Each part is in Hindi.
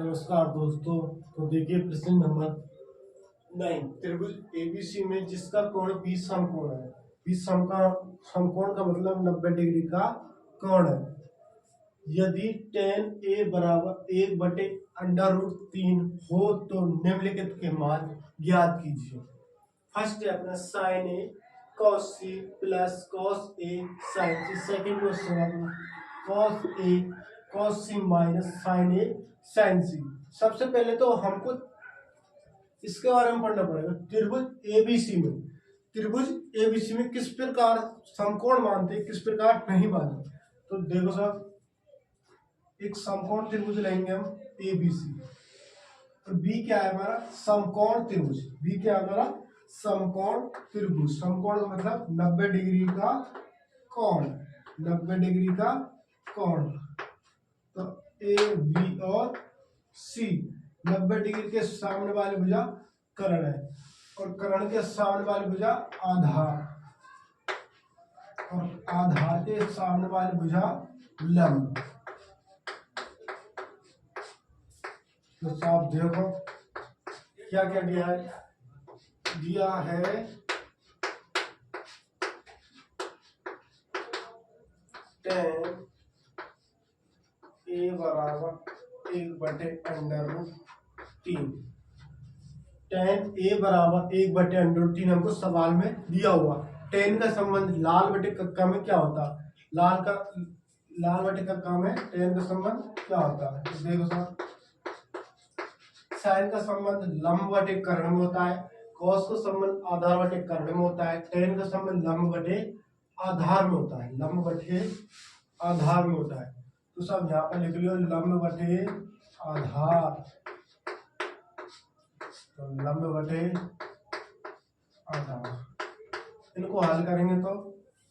नमस्कार दोस्तों। तो देखिए प्रश्न नंबर 9, त्रिभुज एबीसी में जिसका कोण 20 समकोण है। 20 समकोण का मतलब 90 डिग्री का कोण है। यदि tan ए बराबर 1/√3 हो तो निम्नलिखित के मान ज्ञात कीजिए। फर्स्ट है अपना sin A cos c plus cos a sin c। Second question है अपना cos a cos c minus sin a sin c। सबसे पहले तो हमको इसके बारे में पढ़ना पड़ेगा। त्रिभुज एबीसी में किस प्रकार समकोण मानते हैं, किस प्रकार नहीं मानते। तो देखो साहब, एक समकोण त्रिभुज लेंगे हम एबीसी। तो बी क्या है हमारा, समकोण त्रिभुज। बी क्या है हमारा, समकोण त्रिभुज। समकोण का मतलब 90 डिग्री का कोण, 90 डिग्री का कोण। तो ए बी और सी 90 डिग्री के सामने वाली भुजा कर्ण है और कर्ण के सामने वाली भुजा आधार और आधार के सामने वाली भुजा लंब। तो साहब देखो क्या क्या दिया है। दिया है tan ए बराबर 1/√3। tan ए बराबर 1/√3 हमको सवाल में दिया हुआ। tan का संबंध लाल बटे कक्का में क्या होता है, लाल बटे कक्का में tan का संबंध क्या होता है। तो देखो साहब, sin का संबंध लंब बटे कर्ण में होता है, cos का संबंध आधार बटे कर्ण में होता है, tan का संबंध लंब बटे आधार में होता है, लंब बटे आधार में होता है। तो सब यहाँ पर लिख लियो लंब बटे आधार। तो लंब बटे आधार, इनको हल करेंगे तो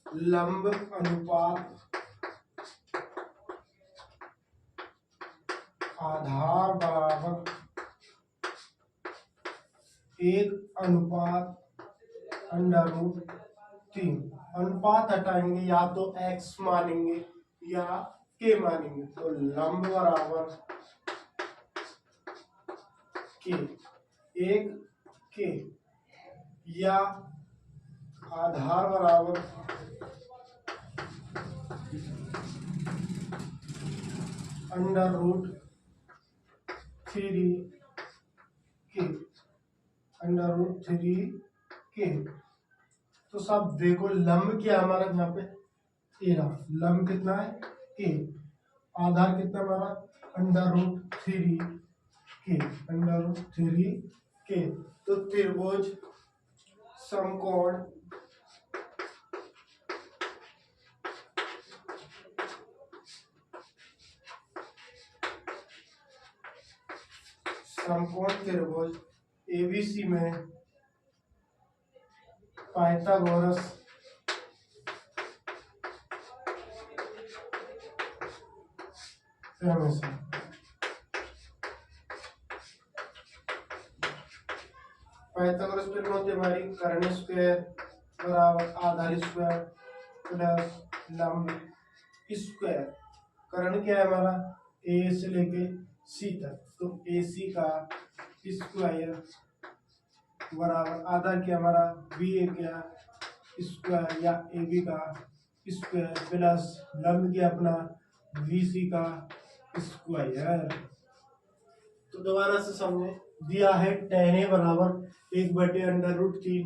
लंब अनुपात आधार बराबर 1/√3। अनुपात हटाएंगे, या तो x मानेंगे या k मानेंगे। तो लंब बराबर k, 1k, या आधार बराबर √3k, √3k। तो सब देखो लंब क्या हमारा यहाँ पे ए रहा, लंब कितना है k, आधार कितना हमारा √3k। तो त्रिभुज समकोण त्रिभुज एबीसी में पाइथागोरस प्रमेय होती है हमारी कर्ण स्क्वायर बराबर आधार स्क्वायर प्लस लंब स्क्वायर। कर्ण क्या है हमारा, ए से लेके सी तक, तो ए सी का स्क्वायर बराबर आधार क्या हमारा बी ए क्या स्क्वायर या ए बी का स्क्वायर प्लस लंब क्या अपना बी सी का स्क्वायर। तो दोबारा से समझे, दिया है tan ए बराबर 1/√3।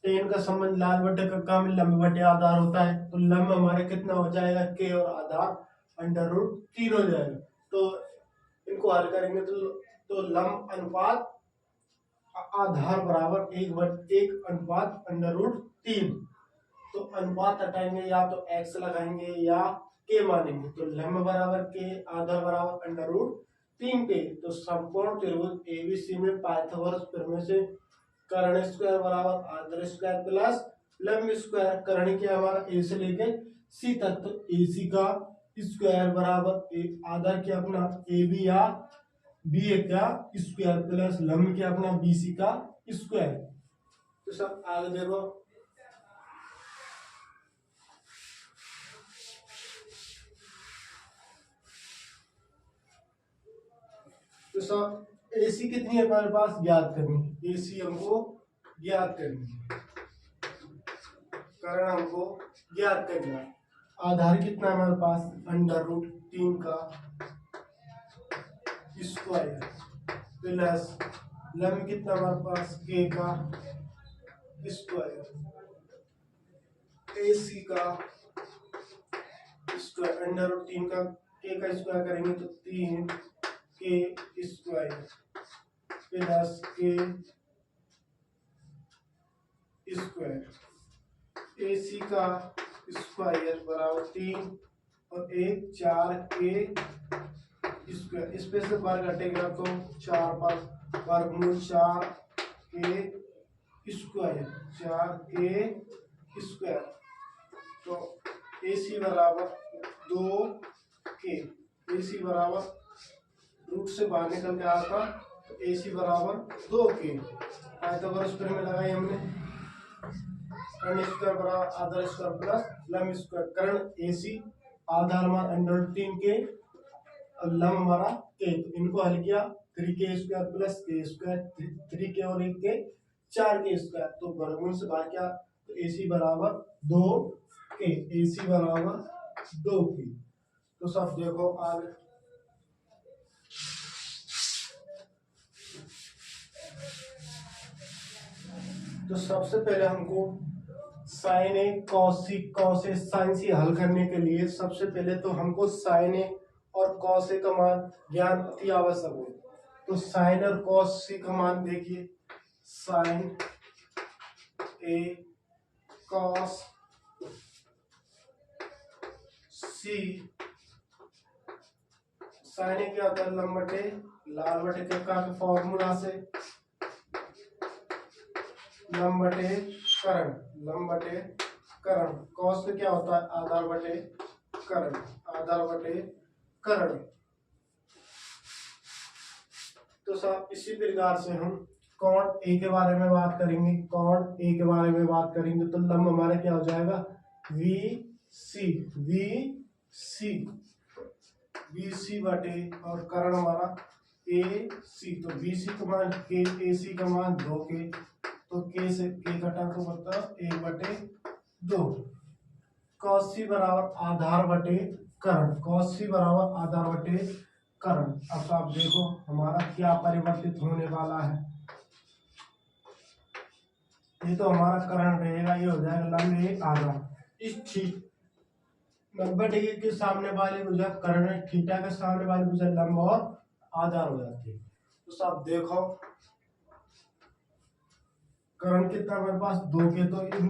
tan का संबंध लाल बटे कक्का में लंब बटे आधार होता है। तो लंब हमारे कितना हो जाएगा k और आधार √3 हो जाएगा। तो इनको हल करेंगे तो लंब अनुपात आधार बराबर 1/√3। तो अनुपात हटाएंगे, या तो x लगाएंगे या k मानेंगे। तो लंब बराबर k, आधार बराबर √3k। तो समकोण त्रिभुज एबीसी में पाइथागोरस प्रमेय से कर्ण स्क्वायर बराबर आधार स्क्वायर प्लस लंब स्क्वायर। कर्ण क्या हमारा ए से लेके सी तक, तो ए सी का स्क्वायर बराबर आधार क्या अपना ए बी या बी ए का स्क्वायर प्लस लंब क्या अपना बी सी का स्क्वायर। तो सब आगे देखो, तो सब AC कितनी है हमारे पास ज्ञात करनी, AC हमको ज्ञात करनी है, कारण हमको ज्ञात करना है। आधार कितना है हमारे पास √3 का स्क्वायर प्लस लम कितना हमारे पास K का स्क्वायर, AC का स्क्वायर √3 का K का स्क्वायर करेंगे तो 3K square plus K square, AC का स्क्वायर बराबर 3 और 1 4K स्क्वायर, इस पे से बार घटेगा तो 4 पर वर्गमूल 4K स्क्वायर 4K स्क्वायर, तो AC बराबर 2K, AC बराबर रूट से बाहर निकल के आता तो AC बराबर 2K, पाइथागोरस प्रमेय में लगाई हमने, कर्ण स्क्वायर बराबर आधार स्क्वायर प्लस लंब स्क्वायर, कर्ण AC आधार हमारा √3K और लंब हमारा K, तो इनको हल किया 3K square plus K square, 3K और 1K 4K स्क्वायर, तो वर्गमूल से बाहर क्या तो AC बराबर 2K, AC बराबर 2K। तो सब देखो आगे तो सबसे पहले हमको sign A cos A sign सी हल करने के लिए सबसे पहले तो हमको साइन ए और कॉस ए का मान ज्ञान अति आवश्यक है। तो साइन और कॉस सी का मान देखिए, साइन ए कॉस सी, साइन ए क्या होता है लंब बटे लाल बटे का फॉर्मूला से लंब बटे कर्ण, लंब बटे कर्ण, कॉस में क्या होता है आधार बटे कर्ण, आधार बटे कर्ण। तो सब इसी प्रकार से हम कोण ए के बारे में बात करेंगे, कोण ए के बारे में बात करेंगे तो लंब हमारा क्या हो जाएगा VC, VC बटे और कर्ण हमारा AC, तो BC का मान K, AC का मान 2K, तो K से K कटा तो मतलब 1/2, cos C बराबर आधार बटे कर्ण, cos C बराबर आधार बटे कर्ण। अब आप देखो हमारा क्या परिवर्तित होने वाला है, ये तो हमारा कर्ण रहेगा, ये हो जाएगा लंब एक आधार, इस ठीक 90 डिग्री के सामने वाली भुजा कर्ण, थीटा के सामने वाली भुजा लंब और आधार हो जाती है। तो सब देखो कर्ण कितना हमारे पास 2K, तो इन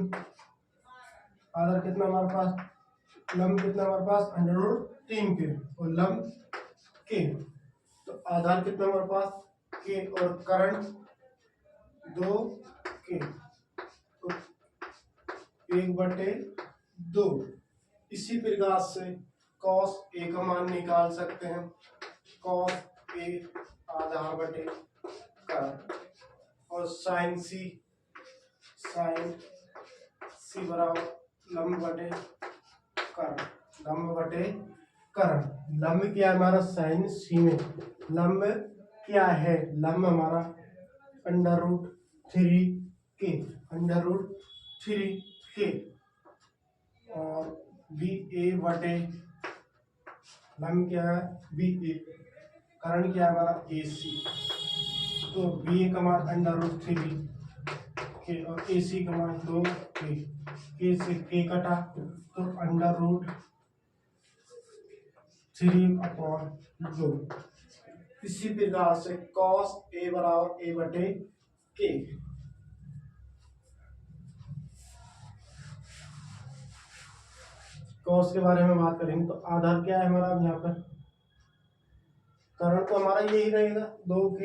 आधार कितना हमारे पास, लंब कितना हमारे पास √3K और लंब K, तो आधार कितना हमारे पास K और कर्ण 2K, तो 1/2। इसी प्रकार से cos A का मान निकाल सकते हैं, cos A आधार बटे कर्ण, और sin C बराबर लंब बटे कर्ण, लंब बटे कर्ण। लंब क्या है हमारा sin C में, लंब क्या है, लंब हमारा √3K और BA बटे लंब क्या है BA, कर्ण क्या है हमारा AC, तो BA का मान √3K और AC का मान 2K, K से K कटा तो √3/2। इसी प्रकार से cos A बराबर A/K। cos के बारे में बात करेंगे तो आधार क्या है हमारा यहाँ पर, कर्ण तो हमारा यही रहेगा 2K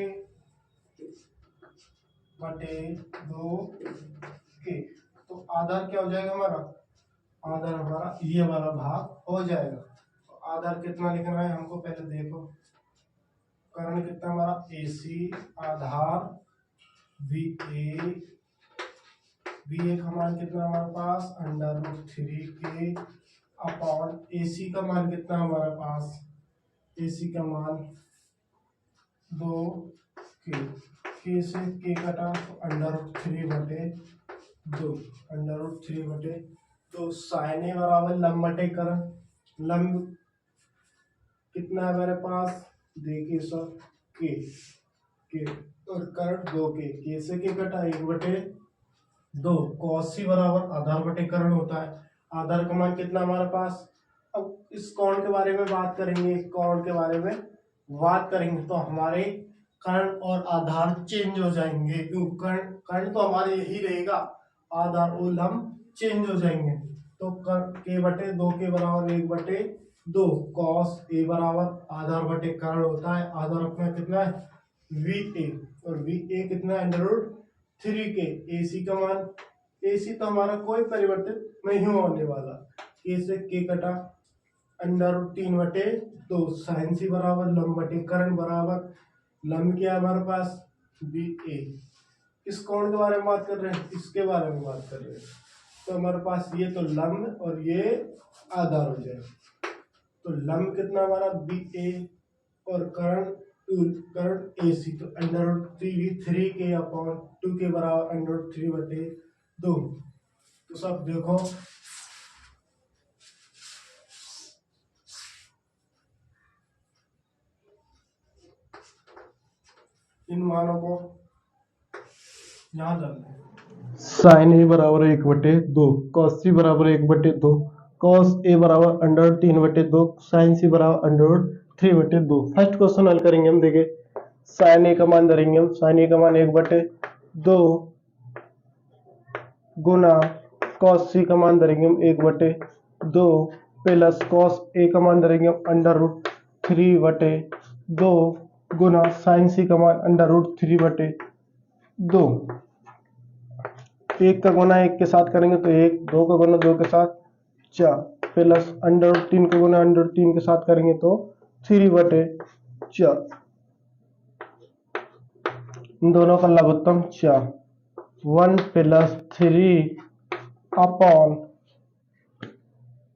बटे 2K, तो आधार क्या हो जाएगा हमारा, आधार हमारा ये वाला भाग हो जाएगा। तो आधार कितना लिखना है हमको पहले देखो, कर्ण कितना हमारा AC आधार BA का मान कितना हमारे पास √3K अपॉन AC का मान कितना हमारे पास, AC का मान 2 के से के कटा तो √3/2 √3/2 साइन ए बराबर लंब बटे करण। लंब कितना है मेरे पास, देखिए सर के और करण 2 के से के कटा 1/2 कॉस सी बराबर आधार बटे करण होता है। आधार का मान कितना हमारे पास। अब इस कोण के बारे में बात करेंगे, कोण के बारे में बात करेंगे तो हमारे कर्ण और आधार चेंज हो जाएंगे। क्यों, कर्ण तो हमारे यही रहेगा, आधार और लंब चेंज हो जाएंगे। तो k/2 के बराबर 1/2 कॉस ए बराबर आधार बटे कर्ण होता है। आधार अपना कितना है VA और VA कितना है √3 के। AC का मान, AC तो हमारा कोई परिवर्तित नहीं होने वाला। k से k कटा √3/2 साइन सी बराबर लंब बटे कर्ण बराबर लंब क्या है हमारे पास BA। इस कोण के बारे में बात कर रहे हैं, इसके बारे में बात कर रहे हैं। तो हमारे पास ये तो लंब और ये आधार हो जाएगा। तो लंब कितना हमारा BA और कर्ण AC तो √3 के अपॉन 2 के बराबर √3/2। तो सब देखो इन मानों को यहाँ डालना है। साइन ए बराबर 1/2 कॉस सी बराबर 1/2 कॉस ए बराबर √3/2 साइन सी बराबर √3/2। फर्स्ट क्वेश्चन हल करेंगे हम। देखें साइन ए का मान धरेंगे हम। साइन ए का मान 1/2 गुना कॉस सी का मान धरेंगे हम 1/2 प्लस कॉस ए का मान धरेंगे हम √3/2 गुना साइन सी का मान √3/2। एक का गुना एक के साथ करेंगे तो 1, 2 का गुना 2 के साथ 4 प्लस √3 का गुना √3 के साथ करेंगे तो 3/4। इन दोनों का लघुत्तम 4 1 + 3 अपॉन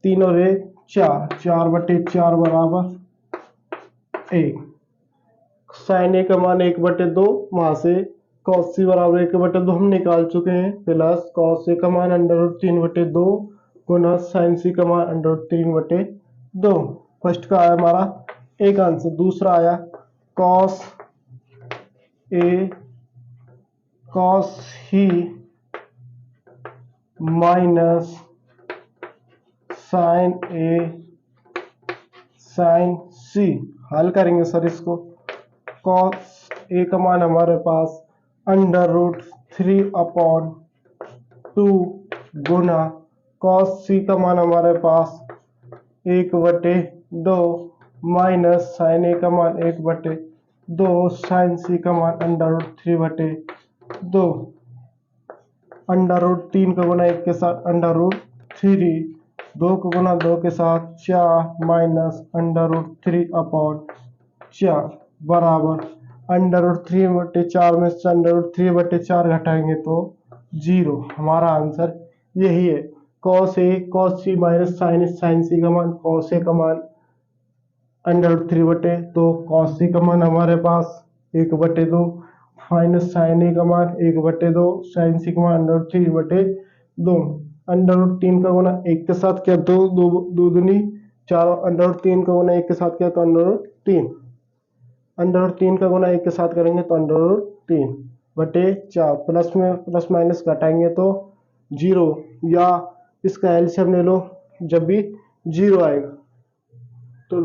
3 और 1 4 4/4 बराबर 1। साइन ए का मान 1/2 वहां से कॉस सी बराबर 1/2 हम निकाल चुके हैं प्लस कॉस ए का मान √3/2 गुना साइन सी का मान √3/2। फर्स्ट का आया हमारा एक आंसर। दूसरा आया कॉस ही माइनस साइन ए साइन सी। हल करेंगे सर इसको। कॉस ए का मान हमारे पास √3/2 गुना कॉस सी का मान हमारे पास 1/2 माइनस साइन ए का मान 1/2 साइन सी का मान √3/2। √3 का गुना 1 के साथ √3 2 का गुना 2 के साथ 4 माइनस √3/4 बराबर √3/4 में से √3/4 घटाएंगे तो 0। हमारा आंसर यही है। Cos A cos C minus sign सी का मान कॉस ए का मान √3/2 कॉस सी का मान हमारे पास 1/2 माइनस साइन ए का मान 1/2 साइन सी का मान √3/2। √3 का गुना 1 के साथ किया तो 2 दूनी 4 √3 का गुना 1 के साथ किया तो √3 √3 का गुना 1 के साथ करेंगे तो √3/4 प्लस में प्लस माइनस घटाएंगे तो 0 या इसका एलसीएम ले लो जब भी 0 आएगा तो